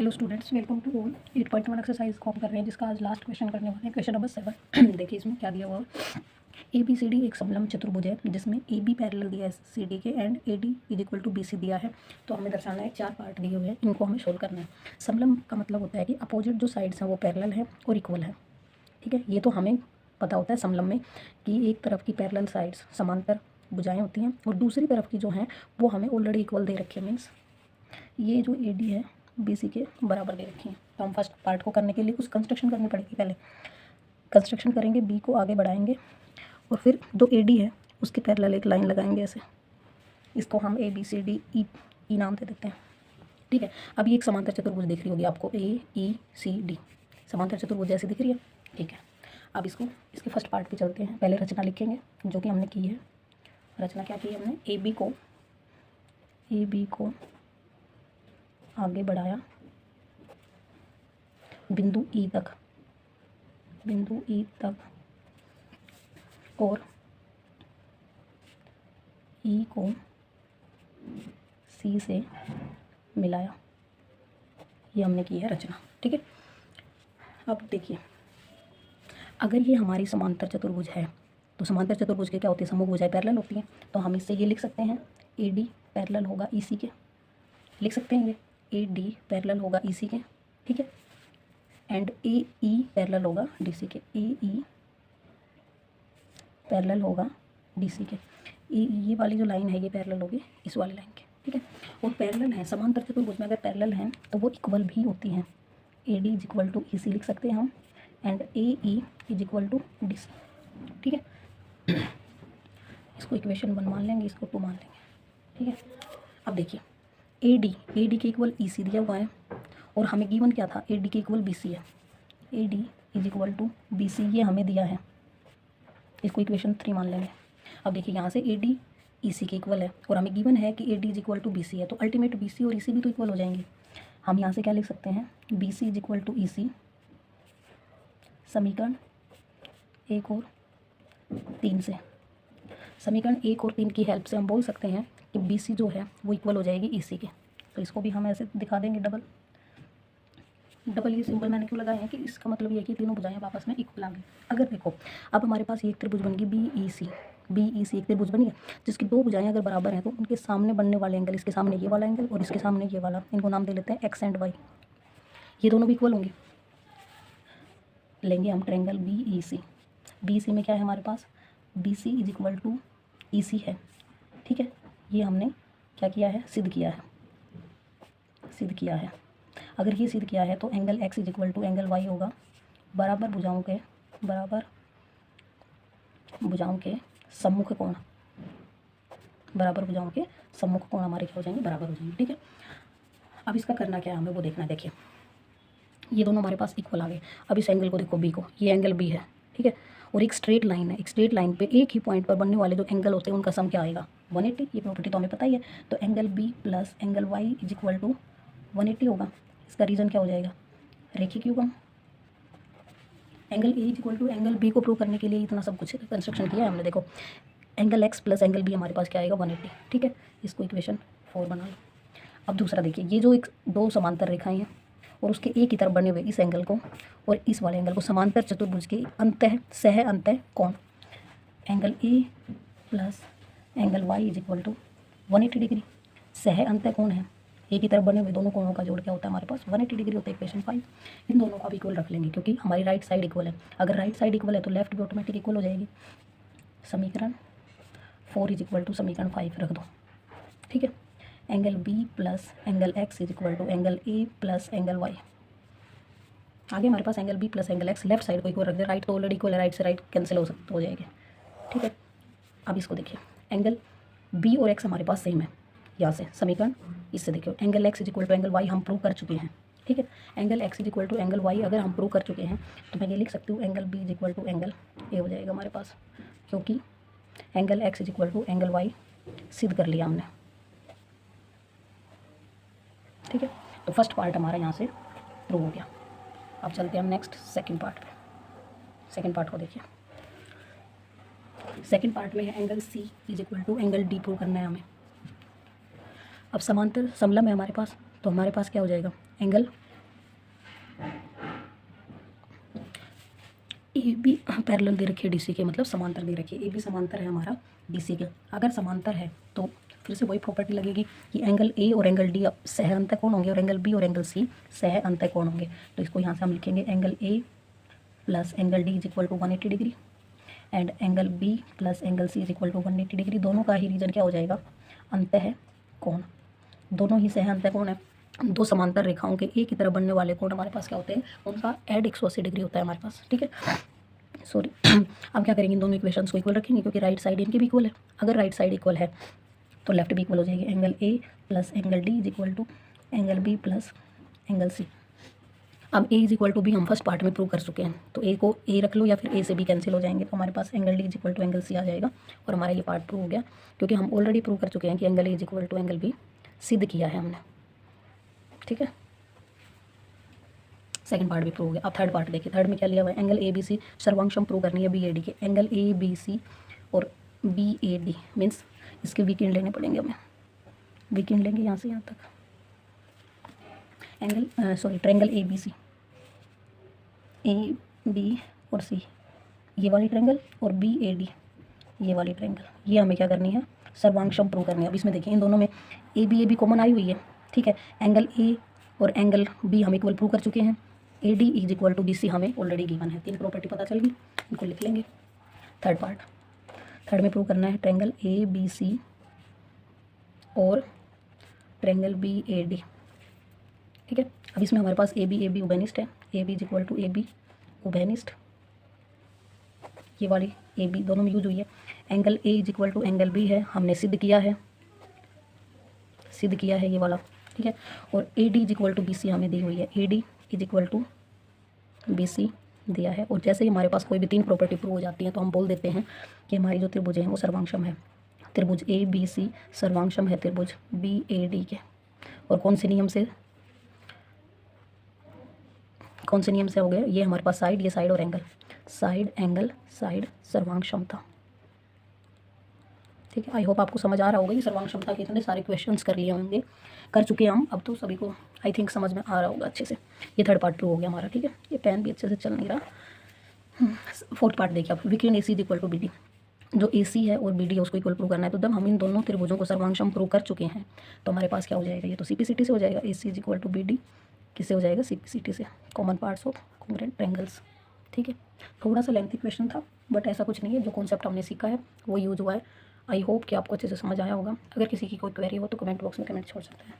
Hello students, welcome to all. 8.1 exercise को हम कर रहे हैं, जिसका आज लास्ट क्वेश्चन करने वाले हैं। क्वेश्चन नंबर 7 देखिए इसमें क्या दिया हुआ है। ए बी सी डी एक समलंब चतुर्भुज है जिसमें ए बी पैरेलल दिया है सी डी के and A D is equal to B C दिया है। तो हमें दर्शाना है 4 पार्ट दिए हुए हैं, इनको हमें सोल्व करना है। समलंब का मतलब होता है कि अपोजिट जो साइड्स हैं वो पैरेलल है और इक्वल है। ठीक है, ये तो हमें पता होता है समलंब में कि एक तरफ की पैरेलल साइड्स समांतर भुजाएं होती हैं और दूसरी तरफ की जो हैं वो हमें ऑलरेडी इक्वल दे रखी है। मीन्स ये जो ए डी है बी सी के बराबर दे रखी है। तो हम फर्स्ट पार्ट को करने के लिए कुछ कंस्ट्रक्शन करनी पड़ेगी। पहले कंस्ट्रक्शन करेंगे, बी को आगे बढ़ाएंगे और फिर जो ए डी है उसके पैरेलल एक लाइन लगाएंगे ऐसे। इसको हम ए बी सी डी ई नाम दे देते हैं। ठीक है, अब ये एक समांतर चतुर्भुज दिख रही होगी आपको, ए ई सी डी समांतर चतुर्भुज जैसे दिख रही है। ठीक है, अब इसको इसके फर्स्ट पार्ट पे चलते हैं। पहले रचना लिखेंगे जो कि हमने की है। रचना क्या की है हमने, ए बी को आगे बढ़ाया बिंदु ई तक और ई को सी से मिलाया। ये हमने की है रचना। ठीक है, अब देखिए, अगर ये हमारी समांतर चतुर्भुज है तो समांतर चतुर्भुज के क्या होती है, समूह भुजाएं पैरेलल होती हैं। तो हम इससे ये लिख सकते हैं ए डी पैरेलल होगा ई सी के, लिख सकते हैं ये ए डी पैरेलल होगा ई सी के। ठीक है, एंड ए ई पैरेलल होगा डी सी के, ए ई पैरेलल होगा डी सी के। ये वाली जो लाइन है ये पैरेलल होगी इस वाली लाइन के। ठीक है, और पैरेलल है समांतर चतुर्भुज में, अगर पैरेलल हैं तो वो इक्वल भी होती हैं। A D is equal to E C लिख सकते हैं हम, and A E is equal to D C. ठीक है, इसको इक्वेशन 1 मान लेंगे, इसको 2 मान लेंगे। ठीक है, अब देखिए ए डी के इक्वल ई सी दिया हुआ है और हमें गिवन क्या था, ए डी के इक्वल बी सी है। A D is equal to B C ये हमें दिया है, इसको इक्वेशन 3 मान लेंगे। अब देखिए यहाँ से ए डी ई सी के इक्वल है और हमें गिवन है कि A D is equal to B C है, तो अल्टीमेट बी सी और ई सी भी तो इक्वल हो जाएंगे। हम यहाँ से क्या लिख सकते हैं, B C is equal to E C. समीकरण 1 और 3 से, समीकरण 1 और 3 की हेल्प से हम बोल सकते हैं कि बी सी जो है वो इक्वल हो जाएगी ई सी के। तो इसको भी हम ऐसे दिखा देंगे, डबल ये सिंबल मैंने क्यों लगाया है कि इसका मतलब ये है कि तीनों भुजाएं आपस में इक्वल आ गई। अगर देखो अब हमारे पास ये एक त्रिभुज बन गई बी ई सी एक त्रिभुज बनी है जिसकी 2 भुजाएं अगर बराबर हैं तो उनके सामने बनने वाले एंगल, इसके सामने ये वाला एंगल और इसके सामने ये वाला, इनको नाम दे लेते हैं एक्स एंड वाई। ये दोनों भी इक्वल होंगे। लेंगे हम ट्रायंगल बी सी में क्या है हमारे पास, B C is equal to E C है। ठीक है, ये हमने क्या किया है, सिद्ध किया है। अगर ये सिद्ध किया है तो angle X is equal to angle Y होगा बराबर भुजाओं के सम्मुख कोण, हमारे क्या हो जाएंगे, बराबर हो जाएंगे। ठीक है, अब इसका करना क्या है हमें वो देखना है। देखिए ये दोनों हमारे पास इक्वल आ गए। अब इस एंगल को देखो, बी को, ये एंगल बी है। ठीक है, और एक स्ट्रेट लाइन है, एक स्ट्रेट लाइन पे एक ही पॉइंट पर बनने वाले जो एंगल होते हैं उनका सम क्या आएगा, 180। ये प्रॉपर्टी तो हमें पता ही है। तो angle B plus angle Y is equal to 180 होगा। इसका रीज़न क्या हो जाएगा, रेखिक युग्म। Angle A is equal to angle B को प्रूव करने के लिए इतना सब कुछ कंस्ट्रक्शन किया है हमने। देखो angle X plus angle B हमारे पास क्या आएगा, 180। ठीक है, इसको इक्वेशन 4 बना लो। अब दूसरा देखिए, ये जो 2 समांतर रेखाएं हैं और उसके एक ही तरफ बने हुए इस एंगल को और इस वाले एंगल को समांतर चतुर्भुज के सह अंतः कोण angle A plus angle Y is equal to 180 degree. सह अंतः कोण है, एक ही तरफ बने हुए दोनों कोणों का जोड़ क्या होता है हमारे पास, 180 डिग्री होता है। इक्वेशन 5 इन दोनों का भी इक्वल रख लेंगे क्योंकि हमारी राइट साइड इक्वल है। अगर राइट साइड इक्वल है तो लेफ्ट भी ऑटोमेटिक इक्वल हो जाएगी। समीकरण 4 इज इक्वल टू समीकरण 5 रख दो। ठीक है, angle B plus angle X is equal to angle A plus angle Y. आगे हमारे पास angle B plus angle X, left side को इक्वल रख दे, राइट तो ऑलरेडी इक्वल है, राइट से राइट कैंसिल हो जाएगी। ठीक है, अब इसको देखिए, एंगल बी और एक्स हमारे पास सेम है। यहाँ से समीकरण इससे देखिए, angle X is equal to angle Y हम प्रूव कर चुके हैं। ठीक है, angle X is equal to angle Y अगर हम प्रूव कर चुके हैं तो मैं ये लिख सकती हूँ angle B is equal to angle A हो जाएगा हमारे पास, क्योंकि angle X is equal to angle Y सिद्ध कर लिया हमने। ठीक है, तो फर्स्ट पार्ट हमारा यहाँ से प्रूव हो गया। अब चलते हैं हम नेक्स्ट सेकंड पार्ट पे। सेकंड पार्ट को देखिए, सेकंड पार्ट में है angle C is equal to angle D prove करना है हमें। अब समांतर समलंब है हमारे पास, तो हमारे पास क्या हो जाएगा, एंगल ए बी पैरेलल दे रखी है डीसी के, मतलब समांतर दे रखी है। ए बी समांतर है हमारा डीसी के। अगर समांतर है तो फिर से वही प्रॉपर्टी लगेगी कि एंगल ए और एंगल डी सह अंतःकोण होंगे और एंगल बी और एंगल सी सह अंतःकोण होंगे। तो इसको यहाँ से हम लिखेंगे angle A plus angle D is equal to 180 degree and angle B plus angle C is equal to 180 degree. दोनों का ही रीजन क्या हो जाएगा? अंतःकोण। दोनों ही सह अंतःकोण है। दो समांतर रेखाओं के एक ही तरफ बनने वाले कोण हमारे पास क्या होते हैं? उनका ऐड 180 डिग्री होता है हमारे पास, ठीक है। सॉरी अब क्या करेंगे? इन दोनों इक्वेशंस को इक्वल रखेंगे क्योंकि राइट साइड इनकी भी इक्वल है। अगर राइट साइड इक्वल है तो लेफ्ट भी इक्वल हो जाएगी। Angle A plus angle D is equal to angle B plus angle C. अब A is equal to B हम फर्स्ट पार्ट में प्रूव कर चुके हैं, तो ए को ए रख लो या फिर ए से बी कैंसिल हो जाएंगे, तो हमारे पास angle D is equal to angle C आ जाएगा और हमारा ये पार्ट प्रूव हो गया क्योंकि हम ऑलरेडी प्रूव कर चुके हैं कि angle A is equal to angle B सिद्ध किया है हमने, ठीक है। सेकंड पार्ट भी प्रूव हो गया। अब थर्ड पार्ट देखिए। थर्ड में क्या लिया हुआ है? एंगल ए बी सी सर्वांशम प्रूव करनी है बी ए डी के। एंगल ए बी सी और बी ए डी मीन्स इसके वीकेंड लेने पड़ेंगे हमें। वीकेंड लेंगे यहाँ से यहाँ तक। Angle triangle A B C, A B और सी ये वाली ट्रायंगल और बी ए डी ये वाली ट्रायंगल, ये हमें क्या करनी है? सर्वांशम प्रूव करनी है। अब इसमें देखिए इन दोनों में ए बी कॉमन आई हुई है, ठीक है। एंगल ए और एंगल बी हम इक्वल प्रूव कर चुके हैं। A D is equal to B C हमें ऑलरेडी गिवन है। तीन प्रॉपर्टी पता चल गई, इनको लिख लेंगे। थर्ड पार्ट, थर्ड में प्रूव करना है ट्रायंगल ए बी सी और ट्रायंगल बी ए डी, ठीक है। अब इसमें हमारे पास ए बी उभयनिष्ठ है। A B is equal to A B उभयनिष्ठ, ये वाली ए बी दोनों में यूज हुई है। Angle A is equal to angle B है, हमने सिद्ध किया है ये वाला, ठीक है। और A D is equal to B C हमें दी हुई है। A D is equal to B C दिया है। और जैसे ही हमारे पास कोई भी तीन प्रॉपर्टी प्रूव हो जाती है तो हम बोल देते हैं कि हमारी जो त्रिभुज हैं वो सर्वांशम है। त्रिभुज ए बी सी सर्वांशम है त्रिभुज बी ए डी के। और कौन से नियम से हो गए? ये हमारे पास साइड, ये साइड और एंगल, साइड एंगल साइड सर्वांगक्षमता, ठीक है। आई होप आपको समझ आ रहा होगा। ये सर्वांगक्षमता के इतने सारे क्वेश्चंस कर चुके हैं हम, अब तो सभी को आई थिंक समझ में आ रहा होगा अच्छे से। ये थर्ड पार्ट प्रूव हो गया हमारा, ठीक है। ये पेन भी अच्छे से चल नहीं रहा। फोर्थ पार्ट देखिए आप। Weekend A C is equal to B D, जो ए सी है और बी डी है उसको इक्वल प्रूव करना है। तो जब हम इन दोनों त्रिभुजों को सर्वांगक्षम प्रूव कर चुके हैं तो हमारे पास क्या हो जाएगा? ये तो सी पी सी टी से हो जाएगा। A C is equal to B D किससे हो जाएगा? सी पी सी टी से, common parts of congruent triangles, ठीक है। थोड़ा सा लेंथी क्वेश्चन था बट ऐसा कुछ नहीं है, जो कॉन्सेप्ट हमने सीखा है वो यूज हुआ है। आई होप कि आपको अच्छे से समझ आया होगा। अगर किसी की कोई क्वेरी हो तो कमेंट बॉक्स में कमेंट छोड़ सकते हैं।